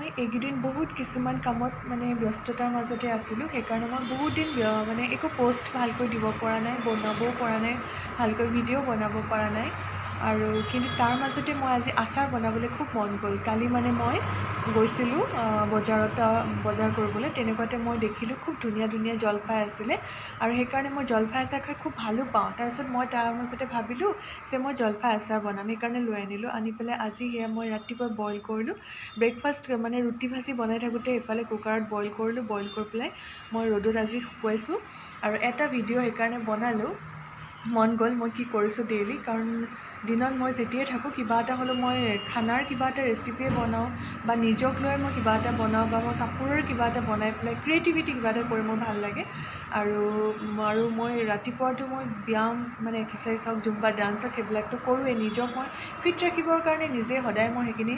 মই এইকেইদিন বহুত কিছুমান কামত ব্যস্ততাৰ মাজতে আছিলোঁ। সেইকাৰণে মই বহুত দিন একো পোষ্ট ভালকৈ দিব পৰা নাই, বনাবও পৰা নাই, ভালকৈ ভিডিঅ' বনাব পৰা নাই। আৰু কিন্তু তাৰ মাজতে মই আজি আচাৰ বনাবলৈ খুব মন গ'ল। কালি মই গৈছিলোঁ বজাৰ কৰিবলৈ, তেনেকুৱাতে মই দেখিলোঁ খুব ধুনীয়া ধুনীয়া জলফাই আছিলে আৰু সেইকাৰণে মই জলফাই আচাৰ খাই খুব ভালো পাওঁ। তাৰপিছত মই তাৰ মাজতে ভাবিলোঁ যে মই জলফাই আচাৰ বনাম, সেইকাৰণে লৈ আনিলোঁ। আনি পেলাই আজি সেয়া মই ৰাতিপুৱা বইল কৰিলোঁ। ব্ৰেকফাষ্ট ৰুটি ভাজি বনাই থাকোঁতে এইফালে কুকাৰত বইল কৰিলোঁ। বইল কৰি পেলাই মই ৰ'দত আজি শুকুৱাইছোঁ আৰু এটা ভিডিঅ' সেইকাৰণে বনালোঁ। মন গ'ল মই কি কৰিছোঁ ডেইলি, কাৰণ দিনত মই যেতিয়াই থাকোঁ কিবা এটা হ'লেও মই খানাৰ কিবা এটা ৰেচিপিয়ে বনাওঁ বা নিজক লৈ মই কিবা এটা বনাওঁ বা মই কাপোৰৰ কিবা এটা বনাই পেলাই ক্ৰিয়েটিভিটি কিবা এটা কৰি মোৰ ভাল লাগে। আৰু মই ৰাতিপুৱাটো মই ব্যায়াম এক্সাৰচাইজ হওক, জুম্বা ডান্স হওক, সেইবিলাকতো কৰোঁৱেই। নিজক মই ফিট ৰাখিবৰ কাৰণে নিজে সদায় মই সেইখিনি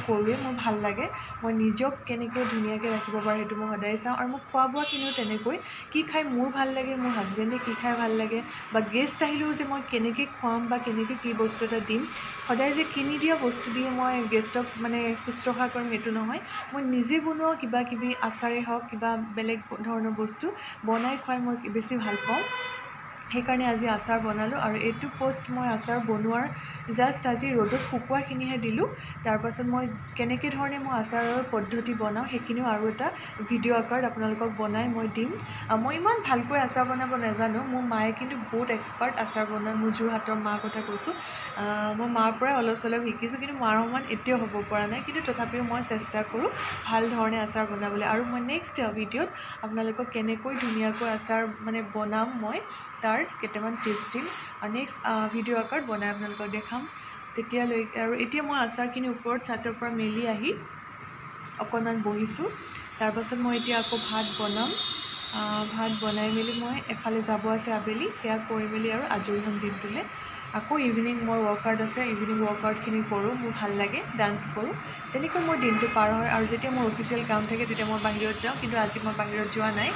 কৰোঁৱেই। মোৰ ভাল লাগে, মই নিজক কেনেকৈ ধুনীয়াকৈ ৰাখিব পাৰোঁ সেইটো মই সদায় চাওঁ। আৰু মোক খোৱা বোৱাখিনিও তেনেকৈ, কি খাই মোৰ ভাল লাগে, মোৰ হাজবেণ্ডে কি খাই ভাল লাগে, বা গেষ্ট আহিলেও যে মই কেনেকৈ খুৱাম বা কেনেকৈ কি বস্তু এটা দিম। সদায় যে কিনি দিয়া বস্তু দিয়ে মই গেষ্টক শুশ্ৰূষা কৰিম সেইটো নহয়। মই নিজে বনোৱা কিবা কিবি আচাৰেই হওক, কিবা বেলেগ ধৰণৰ বস্তু বনাই খুৱাই মই বেছি ভাল পাওঁ। সেইকাৰণে আজি আচাৰ বনালোঁ আৰু এইটো পোষ্ট মই আচাৰ বনোৱাৰ জাষ্ট আজি ৰ'দত শুকুৱাখিনিহে দিলোঁ। তাৰপাছত মই কেনেকৈ ধৰণে মই আচাৰৰ পদ্ধতি বনাওঁ সেইখিনিও আৰু এটা ভিডিঅ' আকাৰত আপোনালোকক বনাই মই দিম। মই ইমান ভালকৈ আচাৰ বনাব নাজানো। মোৰ মায়ে কিন্তু বহুত এক্সপাৰ্ট আচাৰ বনায়। মোৰ যোৰহাটৰ মাৰ কথা কৈছোঁ। মই মাৰ পৰাই অলপ চলপ শিকিছোঁ, কিন্তু মাৰ সমান এতিয়াও হ'ব পৰা নাই। কিন্তু তথাপিও মই চেষ্টা কৰোঁ ভাল ধৰণে আচাৰ বনাবলৈ। আৰু মই নেক্সট ভিডিঅ'ত আপোনালোকক কেনেকৈ ধুনীয়াকৈ আচাৰ বনাম মই তাৰ কেইটামান টিপছ দিম। নেক্সট ভিডিঅ' আকাৰত বনাই আপোনালোকক দেখাম। তেতিয়ালৈকে আৰু এতিয়া মই আচাৰখিনি ওপৰত ছাদৰ পৰা মেলি আহি অকণমান বহিছোঁ। তাৰপাছত মই এতিয়া আকৌ ভাত বনাম। ভাত বনাই মেলি মই এফালে যাব আছে আবেলি, সেয়া কৰি মেলি আৰু আজৰি হ'ম দিনটোলৈ। আকৌ ইভিনিং মোৰ ৱৰ্কআউট আছে, ইভিনিং ৱৰ্কআউটখিনি কৰোঁ, মোৰ ভাল লাগে, ডান্স কৰোঁ। তেনেকৈ মোৰ দিনটো পাৰ হয়। আৰু যেতিয়া মোৰ অফিচিয়েল কাম থাকে তেতিয়া মই বাহিৰত যাওঁ, কিন্তু আজি মই বাহিৰত যোৱা নাই।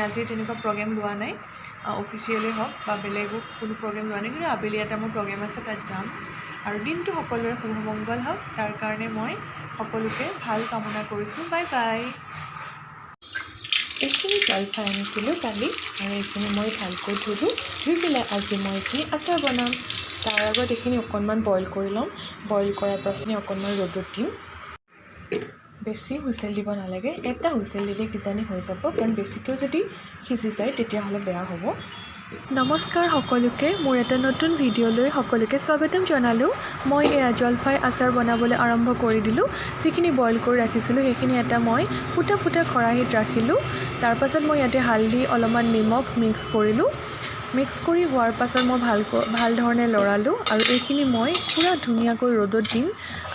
আজি তেনেকুৱা প্ৰগ্ৰেম লোৱা নাই, অফিচিয়েলেই হওক বা বেলেগো কোনো প্ৰগ্ৰেম লোৱা নাই। কিন্তু আবেলি এটা মোৰ প্ৰগ্ৰেম আছে, তাত যাম। আৰু দিনটো সকলোৰে শুভমংগল হওক, তাৰ কাৰণে মই সকলোকে ভাল কামনা কৰিছোঁ। Bye bye. এইখিনি জলফাই আনিছিলোঁ কালি আৰু এইখিনি মই ভালকৈ ধুই পেলাই আজি মই এইখিনি আচাৰ বনাম। তাৰ আগত এইখিনি অকণমান বইল কৰি ল'ম। বইল কৰাৰ পাছত অকণমান ৰ'দত দিম। বেছি হুইচেল দিব নালাগে, এটা হুইচেল দিলে কিজানি হৈ যাব, কাৰণ বেছিকৈও যদি সিজি যায় তেতিয়াহ'লে বেয়া হ'ব। নমস্কাৰ সকলোকে, মোৰ এটা নতুন ভিডিঅ'লৈ সকলোকে স্বাগতম জনালোঁ। মই এয়া জলফাই আচাৰ বনাবলৈ আৰম্ভ কৰি দিলোঁ। যিখিনি বইল কৰি ৰাখিছিলোঁ সেইখিনি এটা মই ফুটা খৰাহীত ৰাখিলোঁ। তাৰপাছত মই ইয়াতে হালধি, অলপমান নিমখ মিক্স কৰিলোঁ। মিক্স কৰি হোৱাৰ পাছত মই ভাল ধৰণে লৰালোঁ আৰু এইখিনি মই পূৰা ধুনীয়াকৈ ৰ'দত দিম।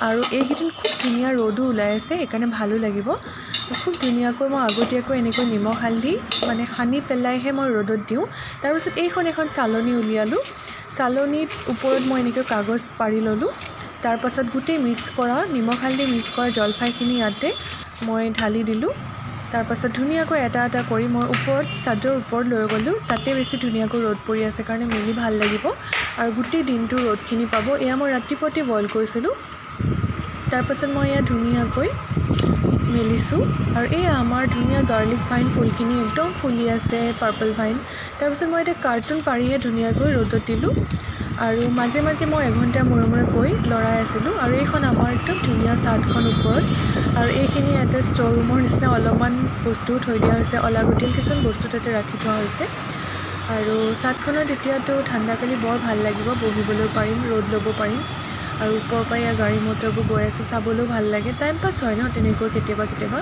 আৰু এইকেইদিন খুব ধুনীয়া ৰ'দো ওলাই আছে, সেইকাৰণে ভালো লাগিব। খুব ধুনীয়াকৈ মই আগতীয়াকৈ এনেকৈ নিমখ হালধি সানি পেলাইহে মই ৰ'দত দিওঁ। তাৰপিছত এখন চালনী উলিয়ালোঁ। চালনীত ওপৰত মই এনেকৈ কাগজ পাৰি ল'লোঁ। তাৰপাছত গোটেই নিমখ হালধি মিক্স কৰা জলফাইখিনি ইয়াতে মই ঢালি দিলোঁ। তাৰপাছত ধুনীয়াকৈ এটা কৰি মই চাদৰ ওপৰত লৈ গ'লোঁ। তাতে বেছি ধুনীয়াকৈ ৰ'দ পৰি আছে কাৰণে মেলি ভাল লাগিব আৰু গোটেই দিনটো ৰ'দখিনি পাব। এয়া মই ৰাতিপুৱাতে বইল কৰিছিলোঁ। তাৰপাছত মই এয়া ধুনীয়াকৈ মেলিছোঁ আৰু এয়া আমাৰ ধুনীয়া গাৰ্লিক ভাইন ফুলখিনি একদম ফুলি আছে, পাৰ্পল ভাইন। তাৰপিছত মই এটা কাৰ্টুন পাৰিহে ধুনীয়াকৈ ৰ'দত দিলোঁ আৰু মাজে মাজে মই এঘণ্টা মূৰে গৈ লৰাই আছিলোঁ। আৰু এইখন আমাৰ একদম ধুনীয়া চাদখন ওপৰত, আৰু এইখিনি এটা ষ্ট'ৰ ৰুমৰ নিচিনা অলপমান বস্তুও থৈ দিয়া হৈছে, অলাগতিয়াল কিছুমান বস্তু তাতে ৰাখি থোৱা হৈছে। আৰু চাদখনত এতিয়াতো ঠাণ্ডাকালি বৰ ভাল লাগিব, বহিবলৈ পাৰিম, ৰ'দ ল'ব পাৰিম। আৰু ওপৰৰ পৰা গাড়ী মটৰবোৰ গৈ আছে, চাবলৈও ভাল লাগে, টাইম পাছ হয় ন তেনেকৈ কেতিয়াবা।